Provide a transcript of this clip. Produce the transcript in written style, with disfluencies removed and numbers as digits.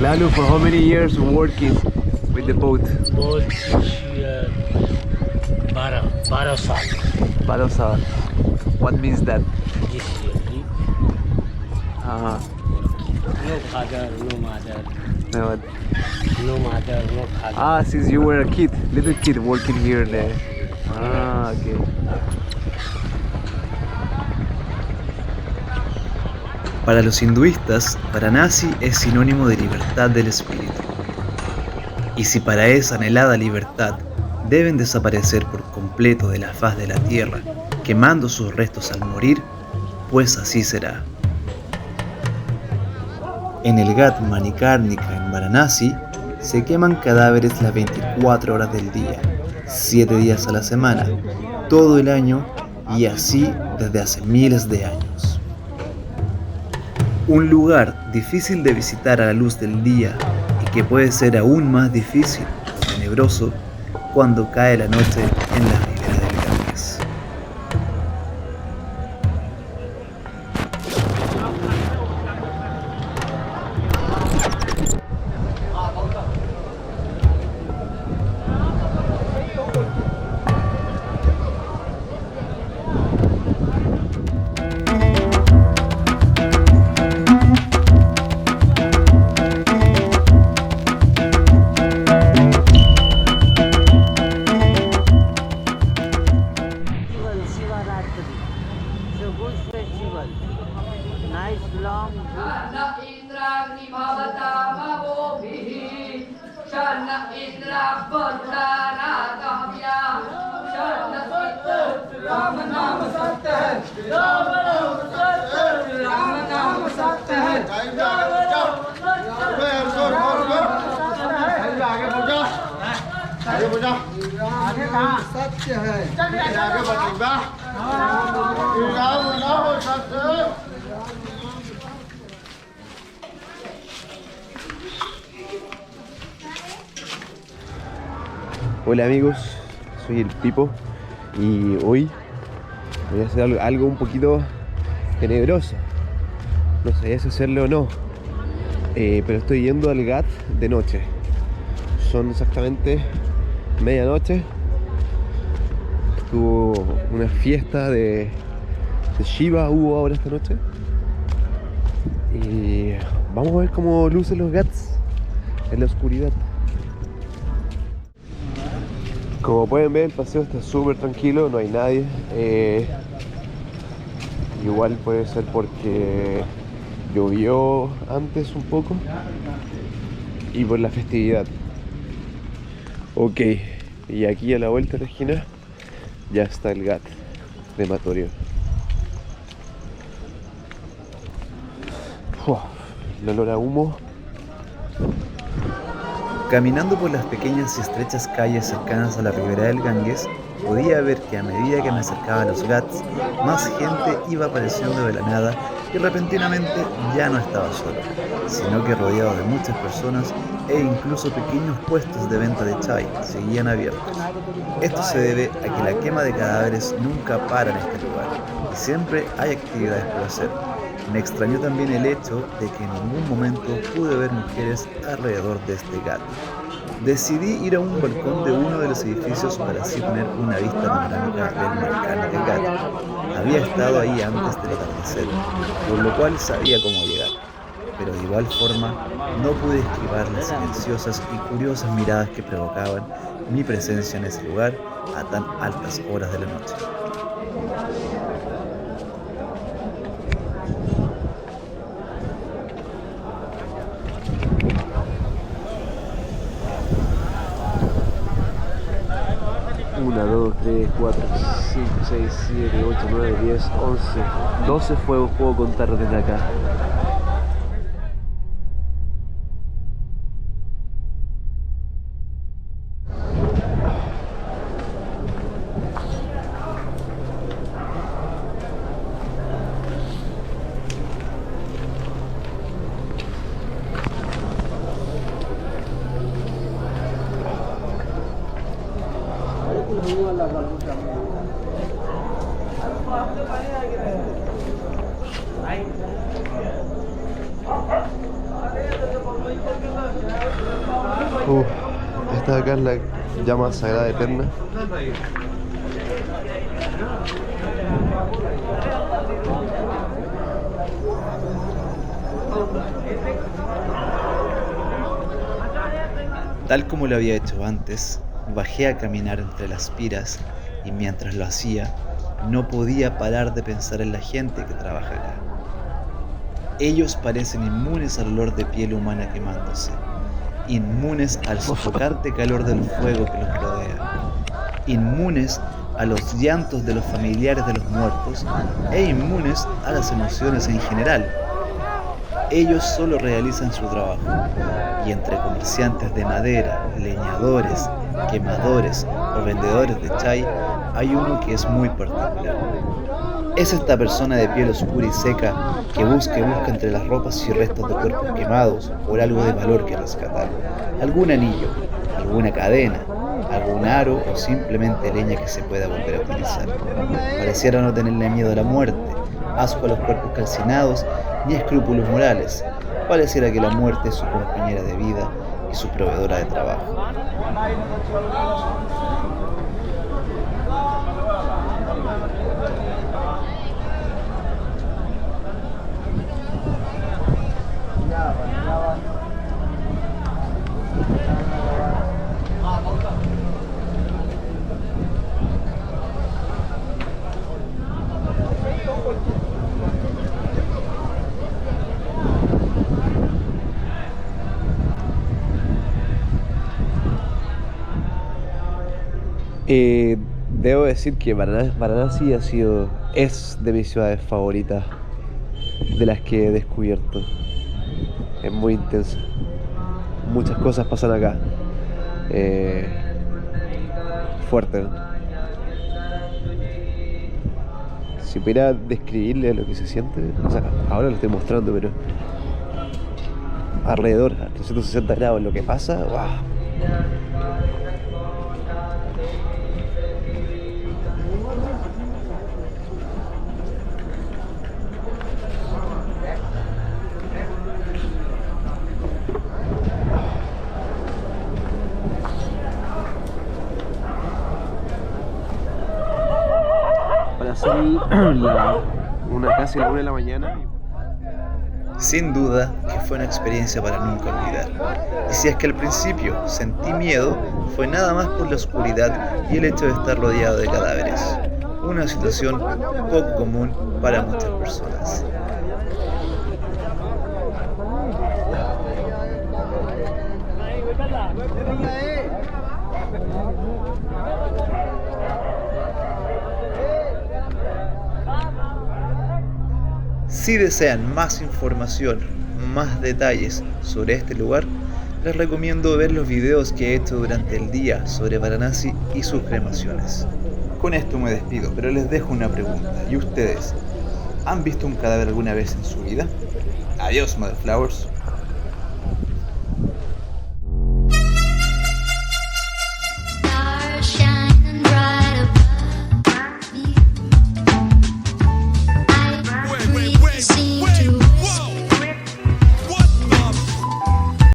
Lalu, for how many years working with the boat? Boat 12 साल. 12 साल. What means that? This year. Uh, No father, no mother. no. No mother, no father. Ah, since you were a kid, little kid working here there. Ah, okay. Para los hinduistas, Varanasi es sinónimo de libertad del espíritu. Y si para esa anhelada libertad deben desaparecer por completo de la faz de la tierra, quemando sus restos al morir, pues así será. En el Ghat Manikarnika en Varanasi se queman cadáveres las 24 horas del día, 7 días a la semana, todo el año y así desde hace miles de años. Un lugar difícil de visitar a la luz del día y que puede ser aún más difícil o tenebroso cuando cae la noche en la ribera del Ganges. Nice long. सत्य है आगे बताइबा सत्य Hola amigos, soy el Pipo y hoy voy a hacer algo un poquito tenebroso. No sabía si hacerlo o no, pero estoy yendo al Ghat de noche. Son exactamente medianoche. Estuvo una fiesta de Shiva, hubo ahora esta noche. Y vamos a ver cómo lucen los Ghats en la oscuridad. Como pueden ver, el paseo está súper tranquilo, no hay nadie. Igual puede ser porque llovió antes un poco y por la festividad. Ok, y aquí a la vuelta de la esquina ya está el Ghat crematorio. El olor a humo. Caminando por las pequeñas y estrechas calles cercanas a la ribera del Ganges, podía ver que a medida que me acercaba a los Ghats, más gente iba apareciendo de la nada y repentinamente ya no estaba solo, sino que rodeado de muchas personas e incluso pequeños puestos de venta de chai seguían abiertos. Esto se debe a que la quema de cadáveres nunca para en este lugar y siempre hay actividades por hacer. Me extrañó también el hecho de que en ningún momento pude ver mujeres alrededor de este Ghat. Decidí ir a un balcón de uno de los edificios para así tener una vista panorámica del Manikarnika Ghat. Había estado ahí antes del atardecer, por lo cual sabía cómo llegar. Pero de igual forma, no pude esquivar las silenciosas y curiosas miradas que provocaban mi presencia en ese lugar a tan altas horas de la noche. Una, 2, 3, 4, 5, 6, 7, 8, 9, 10, 11, 12 fuegos puedo contar desde acá. Esta de acá es la llama sagrada eterna. Tal como lo había hecho antes, bajé a caminar entre las piras y mientras lo hacía, no podía parar de pensar en la gente que trabaja acá. Ellos parecen inmunes al olor de piel humana quemándose, inmunes al sofocante calor del fuego que los rodea, inmunes a los llantos de los familiares de los muertos e inmunes a las emociones en general. Ellos solo realizan su trabajo, y entre comerciantes de madera, leñadores, quemadores o vendedores de chai, hay uno que es muy particular. Es esta persona de piel oscura y seca que busca entre las ropas y restos de cuerpos quemados por algo de valor que rescatar. Algún anillo, alguna cadena, algún aro o simplemente leña que se pueda volver a utilizar. Pareciera no tenerle miedo a la muerte, asco a los cuerpos calcinados ni escrúpulos morales. Pareciera que la muerte es su compañera de vida y su proveedora de trabajo. Debo decir que Varanasi es de mis ciudades favoritas, de las que he descubierto. Es muy intensa. Muchas cosas pasan acá. Fuerte, ¿no? Si pudiera describirle lo que se siente, o sea, ahora lo estoy mostrando, pero alrededor, a 360 grados, lo que pasa, ¡wow! Son casi la 1 de la mañana. Sin duda que fue una experiencia para nunca olvidar. Y si es que al principio sentí miedo, fue nada más por la oscuridad y el hecho de estar rodeado de cadáveres. Una situación poco común para muchas personas. Si desean más información, más detalles sobre este lugar, les recomiendo ver los videos que he hecho durante el día sobre Varanasi y sus cremaciones. Con esto me despido, pero les dejo una pregunta. ¿Y ustedes? ¿Han visto un cadáver alguna vez en su vida? Adiós, Motherflowers.